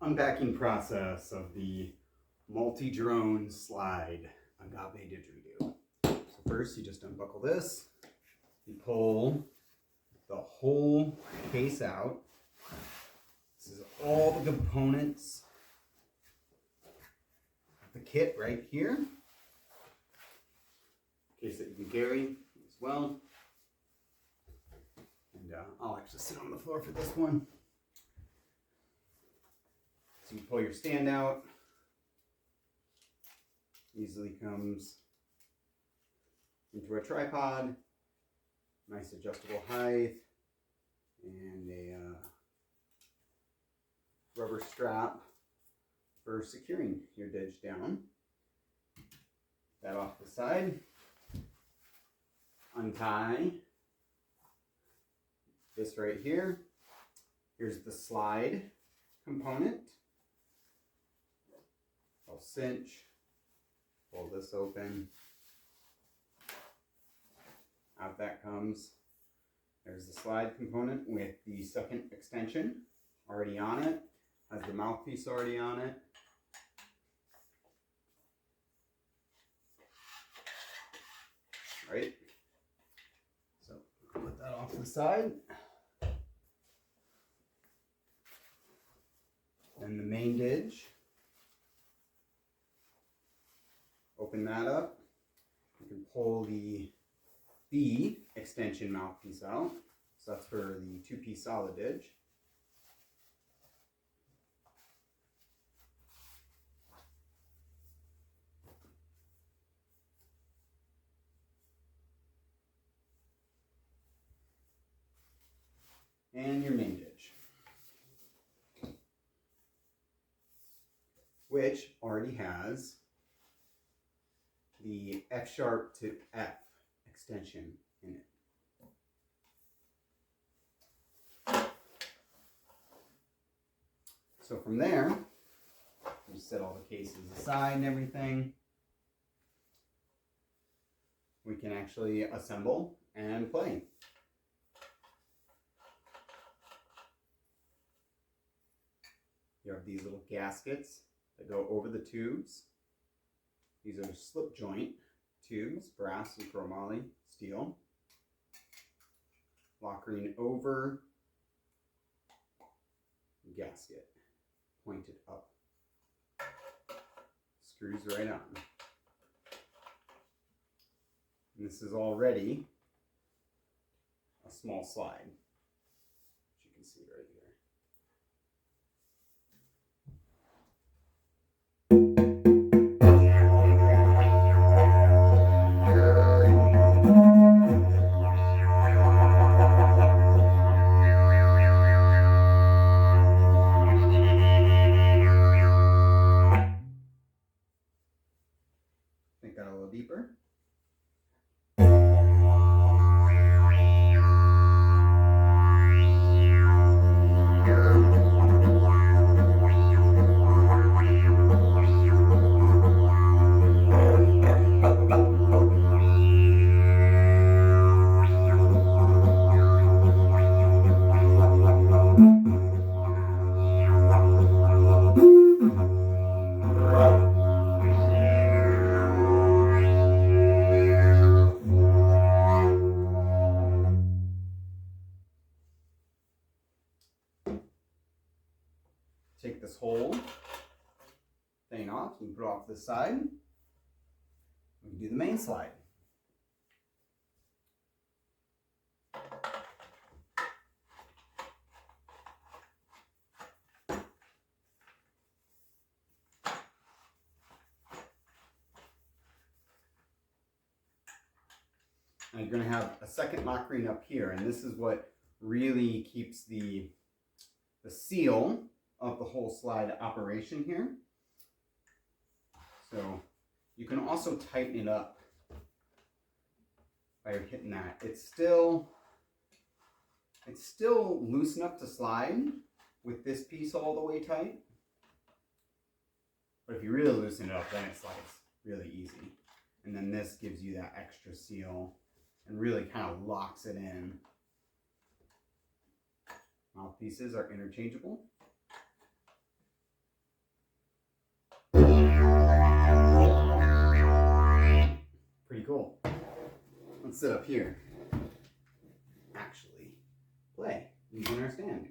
unpacking process of the multi-drone slide Agave didgeridoo. So first you just unbuckle this, you pull the whole case out. This is all the components of the kit right here. Case that you can carry as well. And I'll actually sit on the floor for this one. So you pull your stand out. Easily comes into a tripod. Nice adjustable height. And a rubber strap for securing your didge down. That off the side. Untie this right here. Here's the slide component. I'll cinch, pull this open. Out that comes. There's the slide component with the second extension already on it. Has the mouthpiece already on it. Right? So put that off to the side. Then the main didge. Open that up. You can pull the B extension mouthpiece out. So that's for the two-piece solid didge. And your main didge, which already has the F sharp to F extension in it. So from there, you set all the cases aside and everything. We can actually assemble and play. You have these little gaskets that go over the tubes. These are slip joint tubes, brass and chromoly steel. Lockering over gasket, pointed up. Screws right on. And this is already a small slide, which you can see right here. Make that a little deeper. Take this whole thing off and put it off to the side. We can do the main slide. Now you're going to have a second lock ring up here, and this is what really keeps the seal of the whole slide operation here. So you can also tighten it up by hitting that. It's still loose enough to slide with this piece all the way tight. But if you really loosen it up, then it slides really easy. And then this gives you that extra seal and really kind of locks it in. Mouthpieces are interchangeable. cool. Let's sit up here. Actually, play using our stand.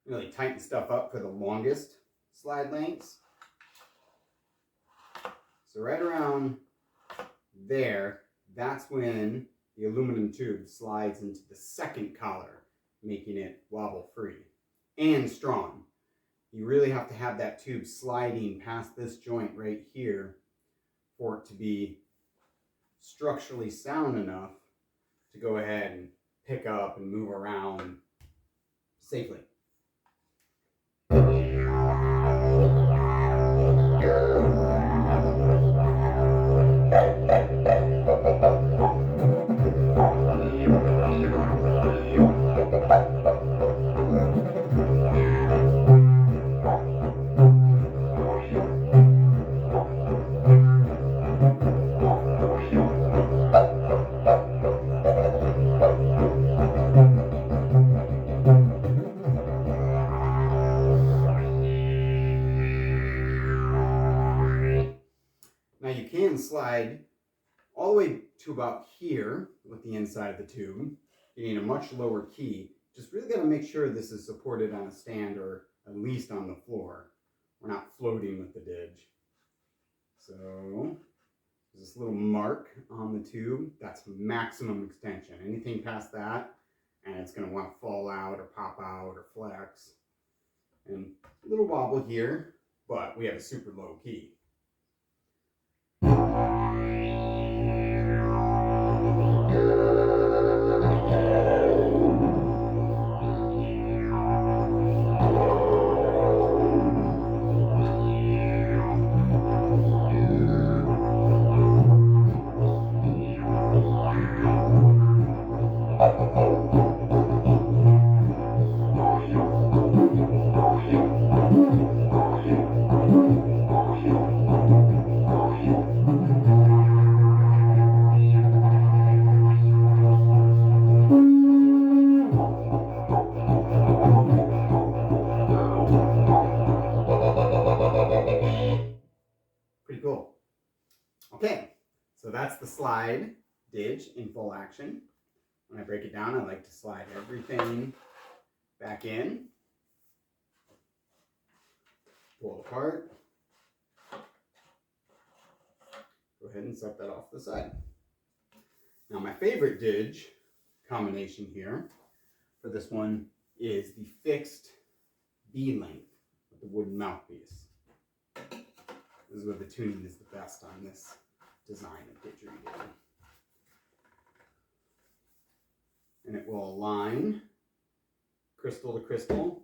Really tighten stuff up for the longest slide lengths. So right around there, that's when the aluminum tube slides into the second collar, making it wobble free and strong. You really have to have that tube sliding past this joint right here for it to be structurally sound enough to go ahead and pick up and move around safely. Now you can slide all the way to about here with the inside of the tube, getting a much lower key. Just really got to make sure this is supported on a stand or at least on the floor. We're not floating with the didge. So there's this little mark on the tube. That's maximum extension. Anything past that, and it's going to want to fall out or pop out or flex. And a little wobble here, but we have a super low key. Pretty cool. Okay, so that's the slide didge in full action. When I break it down, I like to slide everything back in, pull it apart, go ahead and set that off to the side. Now my favorite didge combination here for this one is the fixed B length with the wooden mouthpiece. This is where the tuning is the best on this design of didgeridoo. And it will align crystal to crystal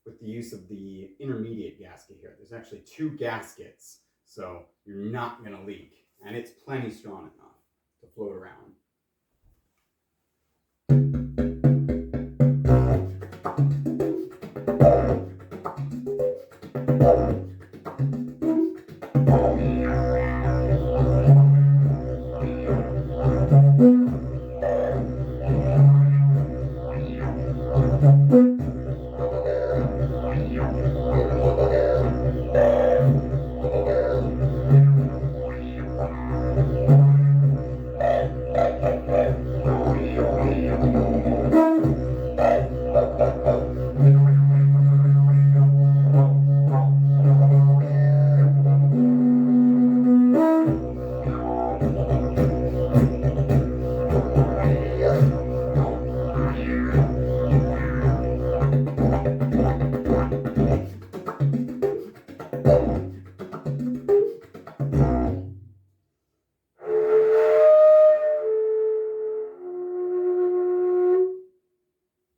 with the use of the intermediate gasket here. There's actually 2 gaskets, so you're not going to leak. And it's plenty strong enough to float around.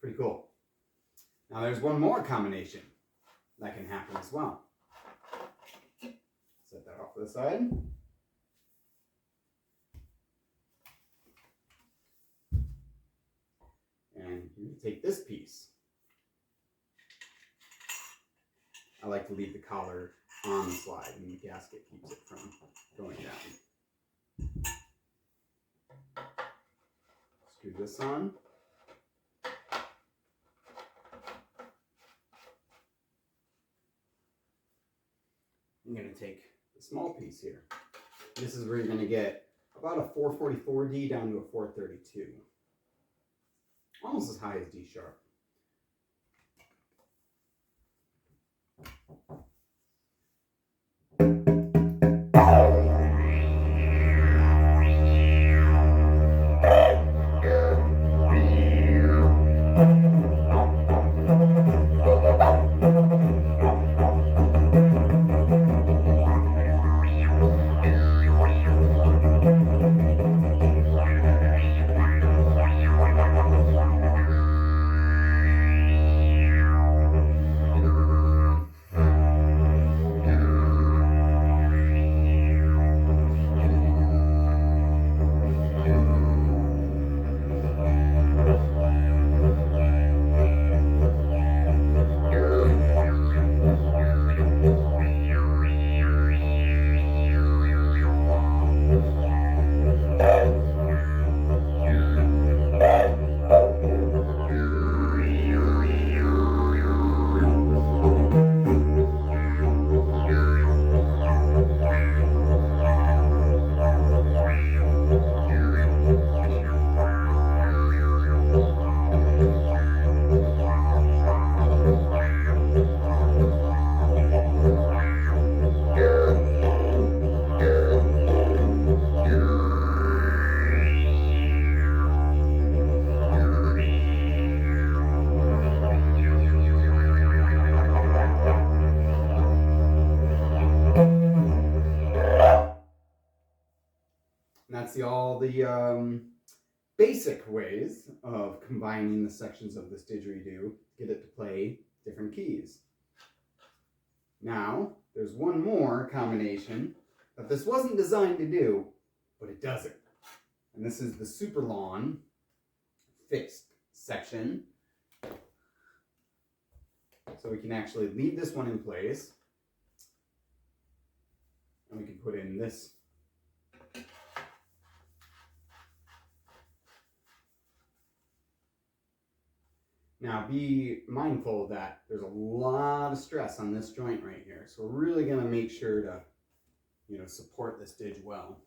Pretty cool. Now there's one more combination that can happen as well. Set that off to the side. And you take this piece. I like to leave the collar on the slide, and the gasket keeps it from going down. Screw this on. I'm going to take the small piece here. This is where you're going to get about a 444D down to a 432. Almost as high as D sharp. That's all the basic ways of combining the sections of this didgeridoo to get it to play different keys. Now, there's one more combination that this wasn't designed to do, but it does it. And this is the super long fixed section. So we can actually leave this one in place. And we can put in this. Now be mindful that there's a lot of stress on this joint right here. So we're really going to make sure to, support this didge well.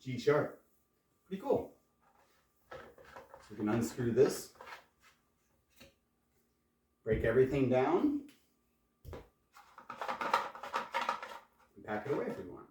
G sharp. Pretty cool. You can unscrew this, break everything down, and pack it away if you want.